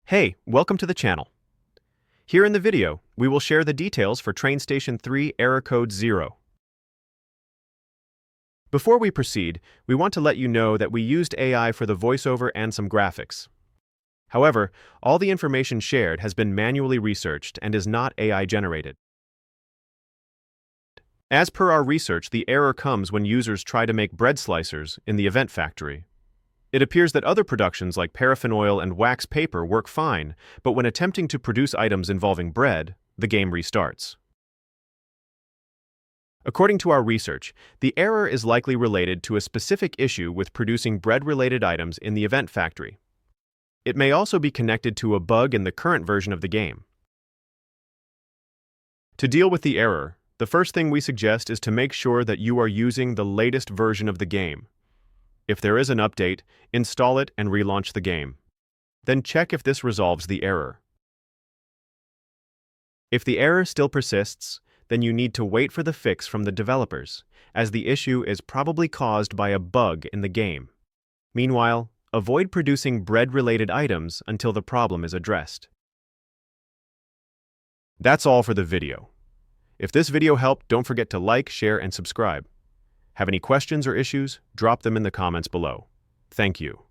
Hey, welcome to the channel. Here in the video, we will share the details for Trainstation 3 error code 0. Before we proceed, we want to let you know that we used AI for the voiceover and some graphics. However, all the information shared has been manually researched and is not AI generated. As per our research, the error comes when users try to make bread slicers in the event factory. It appears that other productions like paraffin oil and wax paper work fine, but when attempting to produce items involving bread, the game restarts. According to our research, the error is likely related to a specific issue with producing bread-related items in the event factory. It may also be connected to a bug in the current version of the game. To deal with the error, the first thing we suggest is to make sure that you are using the latest version of the game. If there is an update, install it and relaunch the game. Then check if this resolves the error. If the error still persists, then you need to wait for the fix from the developers, as the issue is probably caused by a bug in the game. Meanwhile, avoid producing bread-related items until the problem is addressed. That's all for the video. If this video helped, don't forget to like, share, and subscribe. Have any questions or issues? Drop them in the comments below. Thank you.